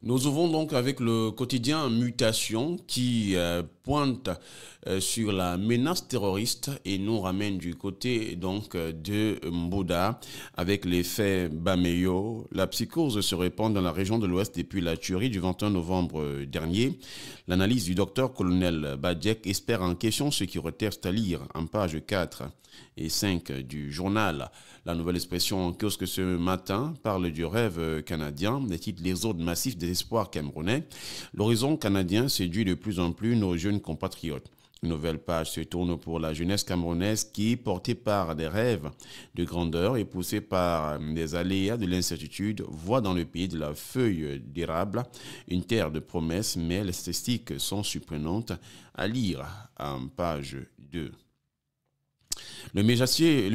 Nous ouvrons donc avec le quotidien Mutation qui pointe sur la menace terroriste et nous ramène du côté donc de Mbouda avec l'effet Bameyo. La psychose se répand dans la région de l'Ouest depuis la tuerie du 21 novembre dernier. L'analyse du docteur-colonel Badjek espère en question ce qui reste à lire en page 4 et 5 du journal. La nouvelle expression en kiosque ce matin parle du rêve canadien, des titres l'exode massif des espoirs camerounais. L'horizon canadien séduit de plus en plus nos jeunes compatriotes. Une nouvelle page se tourne pour la jeunesse camerounaise qui, portée par des rêves de grandeur et poussée par des aléas de l'incertitude, voit dans le pays de la feuille d'érable une terre de promesses, mais les statistiques sont surprenantes à lire en page 2. Le messager,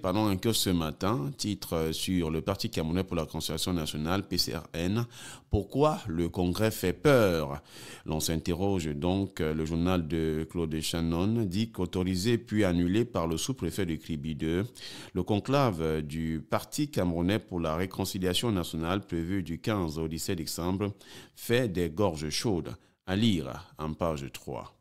un que ce matin, titre sur le Parti camerounais pour la Concertation nationale, PCRN, pourquoi le Congrès fait peur? L'on s'interroge donc, le journal de Claude Shannon dit qu'autorisé puis annulé par le sous-préfet de Kribi 2, le conclave du Parti camerounais pour la réconciliation nationale prévu du 15 au 17 décembre fait des gorges chaudes. À lire en page 3.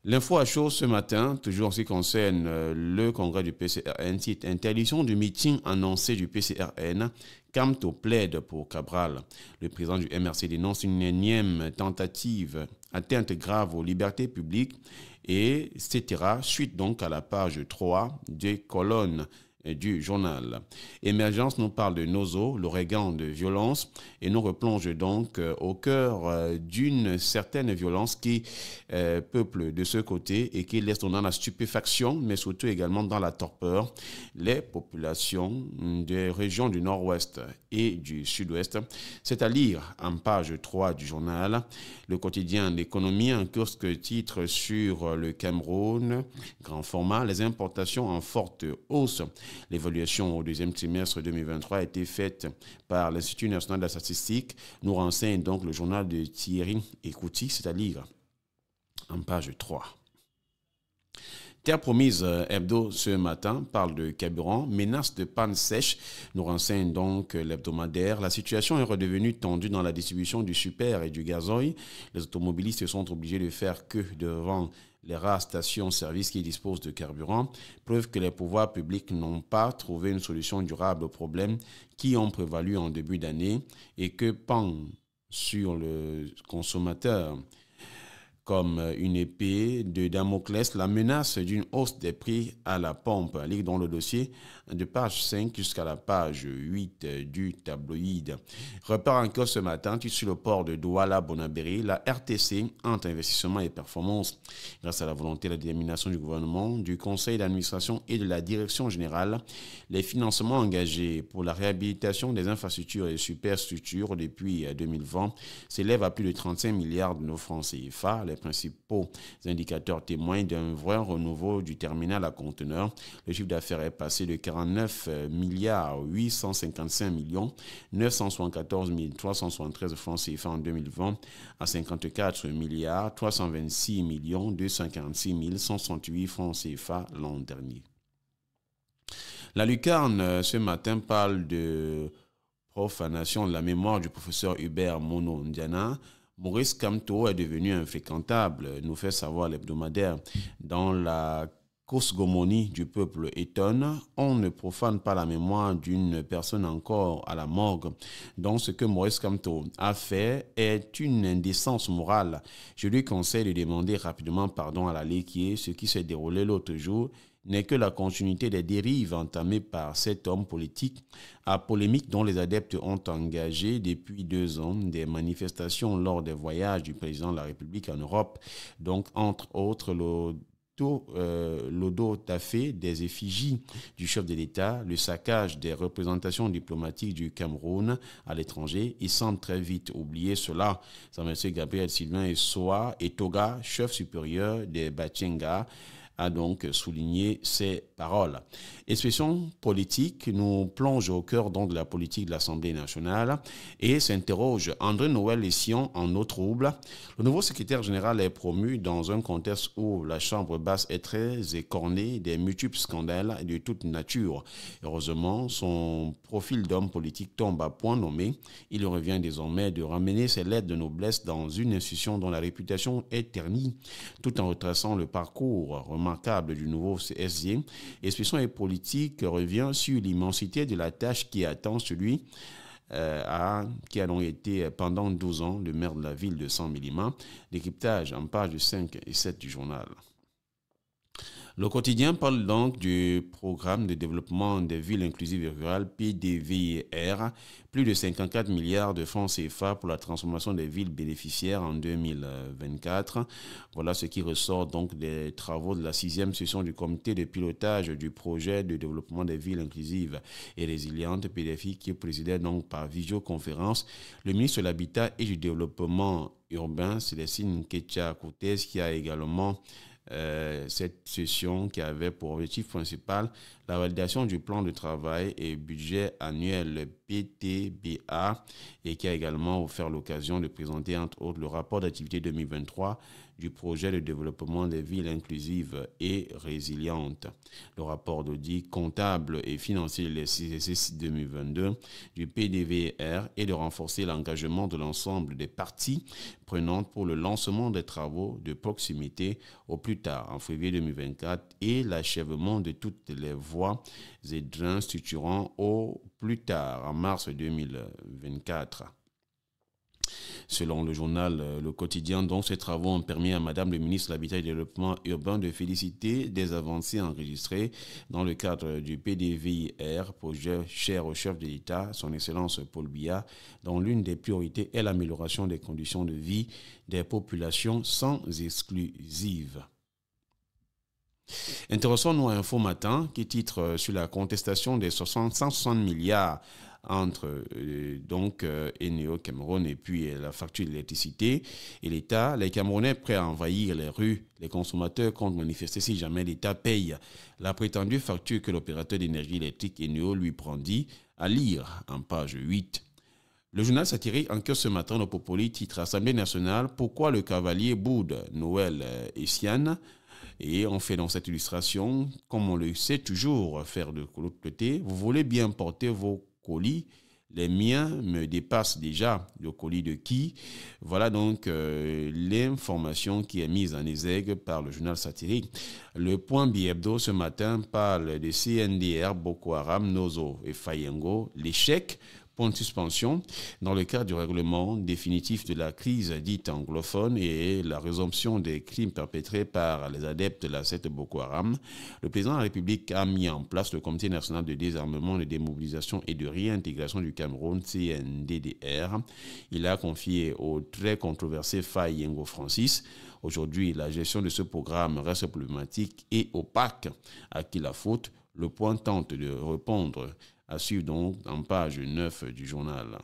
L'info à chaud ce matin, toujours en ce qui concerne le congrès du PCRN, cite interdiction du meeting annoncé du PCRN, Camto plaide pour Cabral. Le président du MRC dénonce une énième tentative atteinte grave aux libertés publiques et etc. Suite donc à la page 3 des colonnes du journal. Émergence nous parle de Nozo, l'ouragan de violence, et nous replonge donc au cœur d'une certaine violence qui peuple de ce côté et qui laisse dans la stupéfaction, mais surtout également dans la torpeur, les populations des régions du nord-ouest et du sud-ouest. C'est à lire en page 3 du journal. Le quotidien L'économie, un kiosque titre sur le Cameroun, grand format, les importations en forte hausse. L'évaluation au deuxième trimestre 2023 a été faite par l'Institut national de la statistique, nous renseigne donc le journal de Thierry Écouty, c'est-à-dire en page 3. Terre promise hebdo ce matin parle de carburant, menace de panne sèche, nous renseigne donc l'hebdomadaire. La situation est redevenue tendue dans la distribution du super et du gazoil. Les automobilistes sont obligés de faire queue devant les rares stations-service qui disposent de carburant, preuve que les pouvoirs publics n'ont pas trouvé une solution durable aux problèmes qui ont prévalu en début d'année et que pend sur le consommateur comme une épée de Damoclès, la menace d'une hausse des prix à la pompe. Lire dans le dossier de page 5 jusqu'à la page 8 du tabloïd. Repart encore ce matin, sur le port de Douala-Bonabéry, la RTC entre investissement et performance. Grâce à la volonté et la détermination du gouvernement, du conseil d'administration et de la direction générale, les financements engagés pour la réhabilitation des infrastructures et superstructures depuis 2020 s'élèvent à plus de 35 milliards de nos francs CFA. Les principaux indicateurs témoignent d'un vrai renouveau du terminal à conteneurs. Le chiffre d'affaires est passé de 49 milliards 855 millions 974 373 francs CFA en 2020 à 54 milliards 326 millions 246 168 francs CFA l'an dernier. La Lucarne ce matin parle de profanation de la mémoire du professeur Hubert Mono Ndiana. Maurice Kamto est devenu infréquentable, nous fait savoir l'hebdomadaire. Dans la cosmogonie du peuple étonne, on ne profane pas la mémoire d'une personne encore à la morgue. Donc ce que Maurice Kamto a fait est une indécence morale. Je lui conseille de demander rapidement pardon à la Léquier. Ce qui s'est déroulé l'autre jour n'est que la continuité des dérives entamées par cet homme politique à polémique dont les adeptes ont engagé depuis 2 ans des manifestations lors des voyages du président de la République en Europe. Donc, entre autres, l'auto-tafé des effigies du chef de l'État, le saccage des représentations diplomatiques du Cameroun à l'étranger. Ils semblent très vite oublier cela. C'est M. Gabriel Sylvain Essoa et Toga, chef supérieur des Bachenga, a donc souligné ces paroles. Expression politique nous plonge au cœur donc de la politique de l'Assemblée nationale et s'interroge André Noël Ession en eau trouble. Le nouveau secrétaire général est promu dans un contexte où la Chambre basse est très écornée des multiples scandales de toute nature. Heureusement, son profil d'homme politique tombe à point nommé. Il revient désormais de ramener ses lettres de noblesse dans une institution dont la réputation est ternie, tout en retraçant le parcours remarquable du nouveau CSG. Expression et politique revient sur l'immensité de la tâche qui attend celui qui a donc été pendant 12 ans le maire de la ville de Saint-Méliman. Décryptage en pages 5 et 7 du journal. Le quotidien parle donc du programme de développement des villes inclusives et rurales PDVR, plus de 54 milliards de francs CFA pour la transformation des villes bénéficiaires en 2024. Voilà ce qui ressort donc des travaux de la 6e session du comité de pilotage du projet de développement des villes inclusives et résilientes PDFI qui est présidé donc par visioconférence le ministre de l'Habitat et du Développement urbain, Célestine Ketcha-Cortez, qui a également cette session qui avait pour objectif principal la validation du plan de travail et budget annuel PTBA et qui a également offert l'occasion de présenter entre autres le rapport d'activité 2023 du projet de développement des villes inclusives et résilientes, le rapport d'audit comptable et financier de l'exercice 2022 du PDVR et de renforcer l'engagement de l'ensemble des parties prenantes pour le lancement des travaux de proximité au plus tard en février 2024 et l'achèvement de toutes les voies et drains structurants au plus tard en mars 2024. Selon le journal Le Quotidien, donc, ces travaux ont permis à Madame le ministre de l'Habitat et du Développement urbain de féliciter des avancées enregistrées dans le cadre du PDVIR, projet cher au chef de l'État, son Excellence Paul Biya, dont l'une des priorités est l'amélioration des conditions de vie des populations sans exclusive. Intéressons-nous à Info Matin qui titre sur la contestation des 160 milliards entre Eneo Cameroun et puis la facture d'électricité et l'État. Les Camerounais prêts à envahir les rues. Les consommateurs comptent manifester si jamais l'État paye la prétendue facture que l'opérateur d'énergie électrique Eneo lui prendit, à lire en page 8. Le journal satirique en cœur ce matin au Popoli titre Assemblée nationale, pourquoi le cavalier boude Noël Essian? Et on fait dans cette illustration, comme on le sait toujours faire de l'autre côté, vous voulez bien porter vos colis, les miens me dépassent déjà. Le colis de qui? Voilà donc l'information qui est mise en exergue par le journal satirique. Le Point Bi-Hebdo ce matin parle de CNDR, Boko Haram, Nozo et Fayengo, l'échec. Point de suspension dans le cadre du règlement définitif de la crise dite anglophone et la résomption des crimes perpétrés par les adeptes de la secte Boko Haram. Le président de la République a mis en place le Comité national de désarmement, de démobilisation et de réintégration du Cameroun, CNDDR. Il a confié au très controversé Faye Yengo Francis. Aujourd'hui, la gestion de ce programme reste problématique et opaque. À qui la faute? Le Point tente de répondre à suivre donc en page 9 du journal.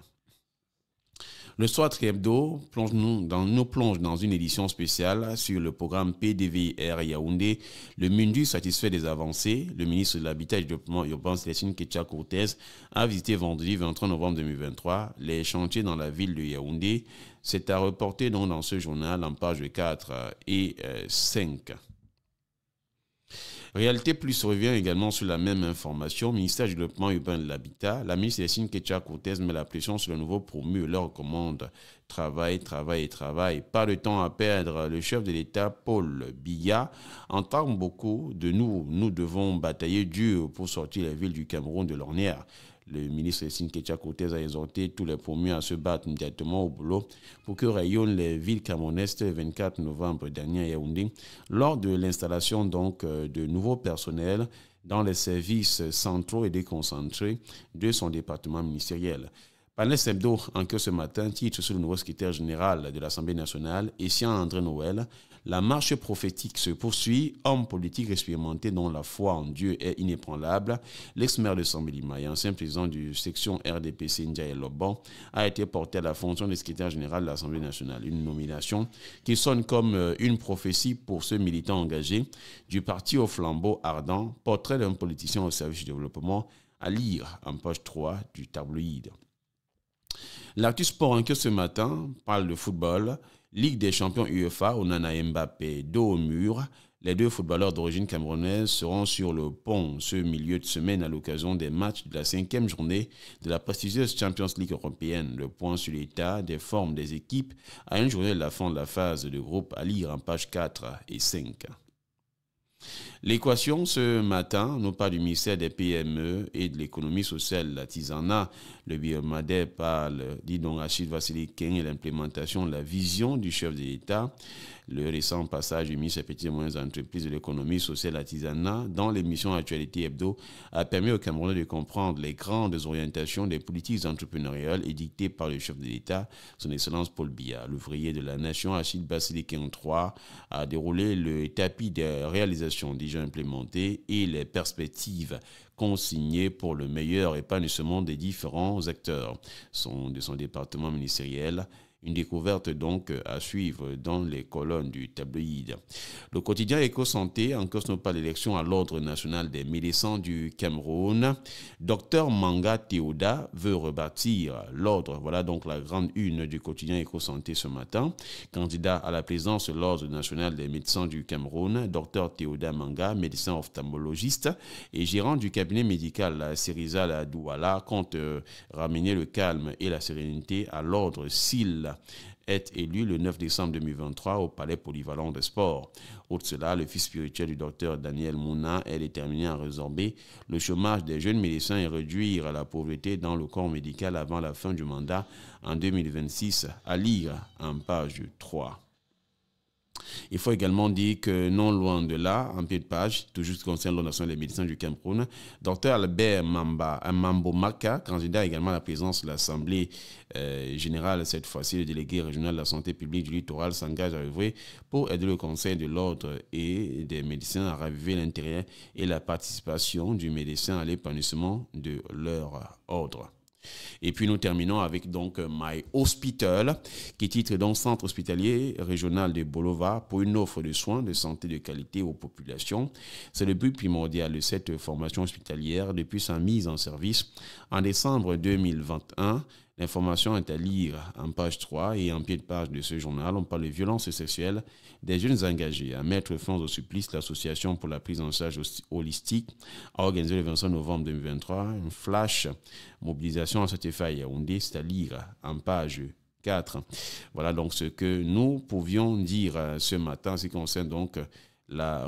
Le Soir Hebdo nous plonge dans une édition spéciale sur le programme PDVR Yaoundé. Le MINDU satisfait des avancées. Le ministre de l'Habitat et du Développement urbain, Célestine Ketcha-Cortez, a visité vendredi 23 novembre 2023 les chantiers dans la ville de Yaoundé. C'est à reporter donc dans ce journal en page 4 et 5. Réalité Plus revient également sur la même information. Ministère du Développement urbain et de l'Habitat. La ministre Célestine Ketcha-Cortez met la pression sur le nouveau promu et leur recommande travail, travail et travail. Pas de temps à perdre. Le chef de l'État, Paul Biya, entend beaucoup de nous. Nous devons batailler dur pour sortir les villes du Cameroun de l'ornière. Le ministre Célestine Ketcha-Cortez a exhorté tous les promus à se battre immédiatement au boulot pour que rayonnent les villes camerounaises le 24 novembre dernier à Yaoundé lors de l'installation donc de nouveaux personnels dans les services centraux et déconcentrés de son département ministériel. Panel Hebdo, en que ce matin, titre sur le nouveau secrétaire général de l'Assemblée nationale, Essian André Noël. La marche prophétique se poursuit. Homme politique expérimenté dont la foi en Dieu est inébranlable, l'ex-maire de Sambelima et ancien président du section RDPC Ndiaye Lobon a été porté à la fonction de secrétaire général de l'Assemblée nationale. Une nomination qui sonne comme une prophétie pour ce militant engagé du parti au flambeau ardent, portrait d'un politicien au service du développement, à lire en page 3 du tabloïd. L'actu sport en que ce matin parle de football. Ligue des champions UEFA, Onana Mbappé, dos au mur. Les deux footballeurs d'origine camerounaise seront sur le pont ce milieu de semaine à l'occasion des matchs de la 5e journée de la prestigieuse Champions League européenne. Le point sur l'état des formes des équipes à une journée de la fin de la phase de groupe à lire en pages 4 et 5. L'équation ce matin nous parle du ministère des PME et de l'économie sociale, l'artisanat. Le biomodèle parle, dit donc Rachid Vassili Ken, et l'implémentation de la vision du chef de l'État. Le récent passage du ministre des Petites et Moyennes Entreprises de l'économie sociale et l'artisanat dans l'émission Actualité Hebdo a permis aux Camerounais de comprendre les grandes orientations des politiques entrepreneuriales édictées par le chef de l'État, son Excellence Paul Biya. L'ouvrier de la nation, Rachid Vassili Ken III, a déroulé le tapis des réalisations déjà implémentées et les perspectives consignées pour le meilleur épanouissement des différents acteurs de son département ministériel. Une découverte donc à suivre dans les colonnes du tabloïd. Le quotidien Éco-Santé, en cause nous parle d'élection à l'Ordre national des médecins du Cameroun. Docteur Manga Théoda veut rebâtir l'Ordre. Voilà donc la grande une du quotidien Éco-Santé ce matin. Candidat à la présidence de l'Ordre national des médecins du Cameroun, Docteur Théoda Manga, médecin ophtalmologiste et gérant du cabinet médical Syriza Douala, compte ramener le calme et la sérénité à l'Ordre s'il est élu le 9 décembre 2023 au Palais Polyvalent des Sports. Outre cela, le fils spirituel du docteur Daniel Mouna est déterminé à résorber le chômage des jeunes médecins et réduire la pauvreté dans le corps médical avant la fin du mandat en 2026, à lire en page 3. Il faut également dire que non loin de là, en pied de page, toujours ce qui concerne l'Ordre national des médecins du Cameroun, Dr Albert Mambo Maka, candidat également à la présidence de l'Assemblée générale, cette fois-ci le délégué régional de la santé publique du littoral, s'engage à œuvrer pour aider le Conseil de l'Ordre et des médecins à raviver l'intérêt et la participation du médecin à l'épanouissement de leur ordre. Et puis nous terminons avec donc My Hospital, qui titre donc Centre hospitalier régional de Bolova pour une offre de soins de santé de qualité aux populations. C'est le but primordial de cette formation hospitalière depuis sa mise en service en décembre 2021. L'information est à lire en page 3 et en pied de page de ce journal. On parle de violences sexuelles des jeunes engagés. À mettre fin au supplice, l'Association pour la prise en charge holistique a organisé le 25 novembre 2023 une flash mobilisation à cet effet à Yaoundé. C'est à lire en page 4. Voilà donc ce que nous pouvions dire ce matin, ce qui concerne donc la